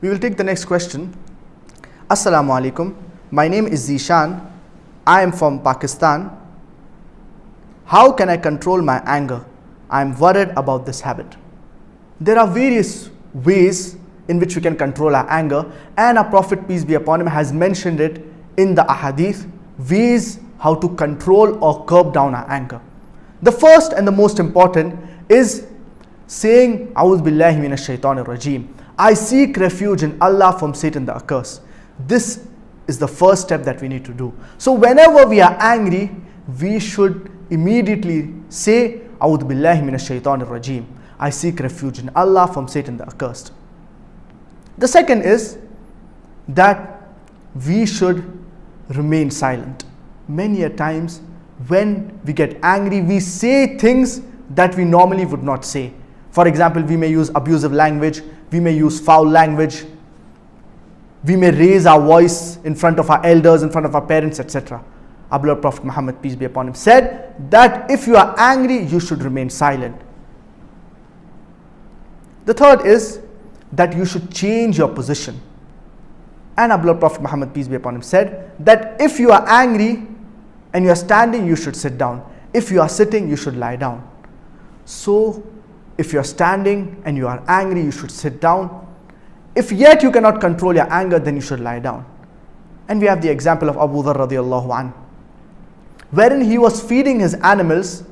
We will take the next question. Assalamu alaikum. My name is Zishan. I am from Pakistan. How can I control my anger? I am worried about this habit. There are various ways in which we can control our anger, and our Prophet, peace be upon him, has mentioned it in the ahadith, ways how to control or curb down our anger. The first and the most important is saying, A'udhu billahi minash shaitanir rajeem. I seek refuge in Allah from Satan the accursed. This is the first step that we need to do. So whenever we are angry, we should immediately say, A'udhu billahi minash shaitanir rajeem. I seek refuge in Allah from Satan the accursed. The second is that we should remain silent. Many a times when we get angry, we say things that we normally would not say. For example, we may use abusive language, we may use foul language, we may raise our voice in front of our elders, in front of our parents, etc. Our beloved Prophet Muhammad, peace be upon him, said that if you are angry, you should remain silent. The third is that you should change your position. And our beloved Prophet Muhammad, peace be upon him, said that if you are angry and you are standing, you should sit down. If you are sitting, you should lie down. So, if you are standing and you are angry, you should sit down. If yet you cannot control your anger, then you should lie down. And we have the example of Abu Dharr radiallahu anhu, wherein he was feeding his animals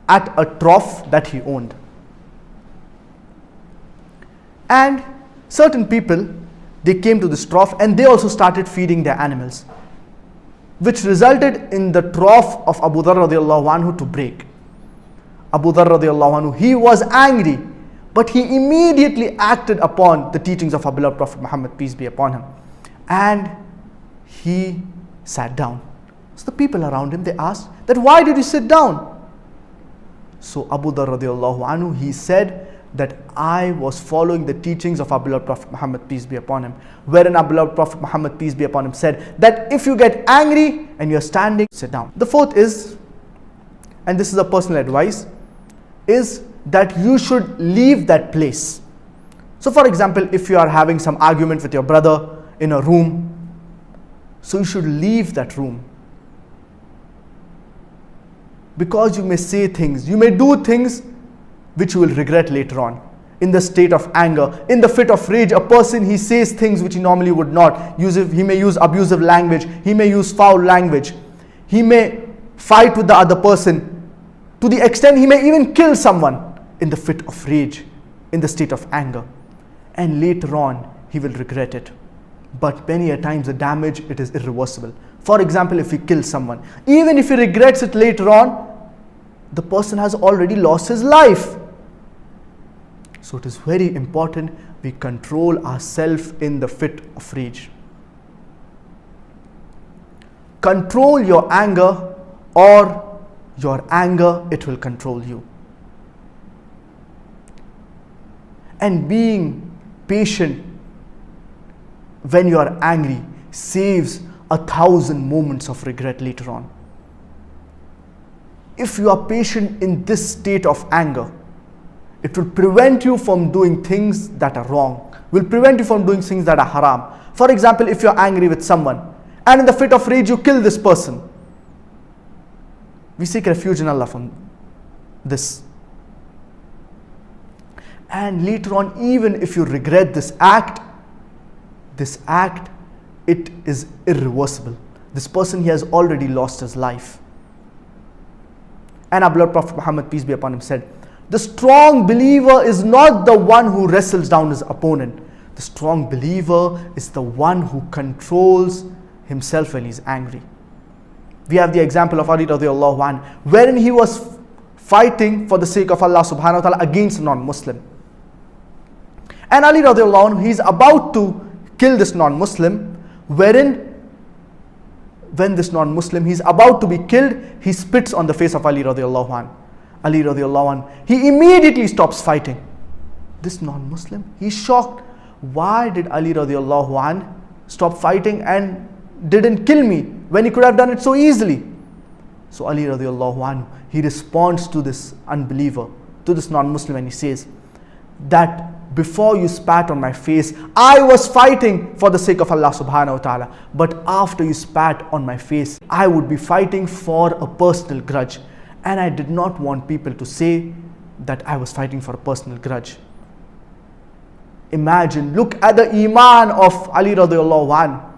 at a trough that he owned. And certain people, they came to this trough and they also started feeding their animals, which resulted in the trough of Abu Dharr radiallahu anhu to break. Abu Dharr radiallahu anhu, he was angry, but he immediately acted upon the teachings of our beloved Prophet Muhammad, peace be upon him, and he sat down. So the people around him, they asked that, why did you sit down? So Abu Dharr radiallahu anhu, he said that I was following the teachings of our beloved Prophet Muhammad, peace be upon him, wherein our beloved Prophet Muhammad, peace be upon him, said that if you get angry and you're standing, sit down. The fourth is, and this is a personal advice, is that you should leave that place. So for example, if you are having some argument with your brother in a room, so you should leave that room. Because you may say things, you may do things which you will regret later on. In the state of anger, in the fit of rage, a person, he says things which he normally would not use. He may use abusive language, he may use foul language, he may fight with the other person, to the extent he may even kill someone in the fit of rage, in the state of anger. And later on, he will regret it. But many a times the damage, it is irreversible. For example, if he kills someone, even if he regrets it later on, the person has already lost his life. So it is very important we control ourselves in the fit of rage. Control your anger, or your anger, it will control you. And being patient when you are angry saves 1,000 moments of regret later on. If you are patient in this state of anger, it will prevent you from doing things that are wrong, will prevent you from doing things that are haram. For example, if you are angry with someone and in the fit of rage you kill this person, we seek refuge in Allah from this. And later on, even if you regret this act, it is irreversible. This person, he has already lost his life. And our beloved Prophet Muhammad, peace be upon him, said, the strong believer is not the one who wrestles down his opponent. The strong believer is the one who controls himself when he's angry. We have the example of Ali radiallahu anhu, wherein he was fighting for the sake of Allah subhanahu wa ta'ala against a non-Muslim. And Ali radiallahu anhu, he's about to kill this non-Muslim, when this non-Muslim, he's about to be killed, he spits on the face of Ali radiallahu anhu. Ali radiallahu anhu, he immediately stops fighting. This non-Muslim, he's shocked. Why did Ali radiallahu anhu stop fighting and didn't kill me when he could have done it so easily? So Ali radiallahu anhu, he responds to this unbeliever, to this non-Muslim, and he says that before you spat on my face, I was fighting for the sake of Allah subhanahu wa ta'ala. But after you spat on my face, I would be fighting for a personal grudge. And I did not want people to say that I was fighting for a personal grudge. Imagine, look at the iman of Ali radiallahu anhu,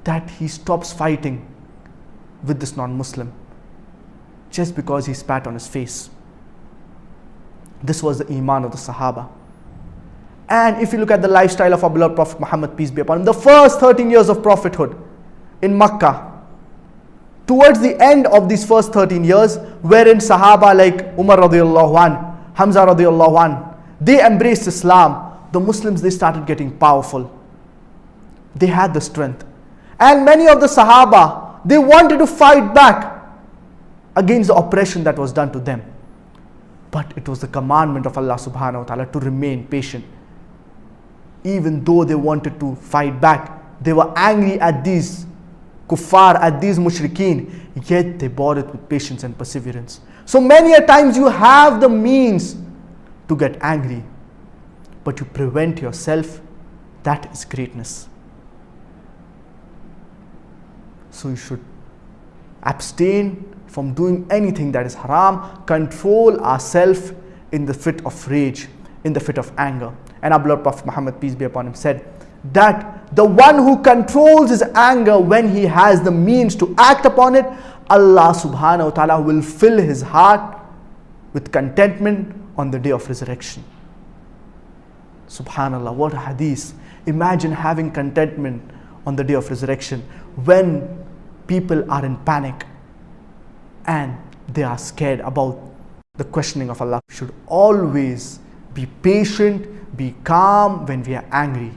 that he stops fighting with this non-Muslim just because he spat on his face. This was the iman of the Sahaba. And if you look at the lifestyle of our beloved Prophet Muhammad, peace be upon him, the first 13 years of prophethood in Makkah, towards the end of these first 13 years, wherein Sahaba like Umar radiallahu anhu, Hamza radiallahu anhu, they embraced Islam, the Muslims, they started getting powerful. They had the strength. And many of the Sahaba, they wanted to fight back against the oppression that was done to them. But it was the commandment of Allah subhanahu wa ta'ala to remain patient. Even though they wanted to fight back, they were angry at these kuffar, at these mushrikeen, yet they bore it with patience and perseverance. So many a times you have the means to get angry, but you prevent yourself. That is greatness. So you should abstain from doing anything that is haram, control ourselves in the fit of rage, in the fit of anger. And our beloved Prophet Muhammad, peace be upon him, said that the one who controls his anger when he has the means to act upon it, Allah subhanahu wa ta'ala will fill his heart with contentment on the day of resurrection. Subhanallah, what a hadith. Imagine having contentment on the day of resurrection when people are in panic and they are scared about the questioning of Allah. We should always be patient, be calm when we are angry.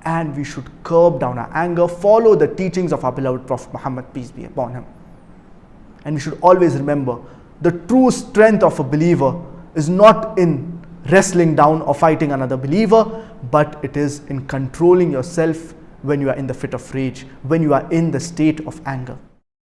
And we should curb down our anger, follow the teachings of our beloved Prophet Muhammad, peace be upon him. And we should always remember, the true strength of a believer is not in wrestling down or fighting another believer, but it is in controlling yourself when you are in the fit of rage, when you are in the state of anger.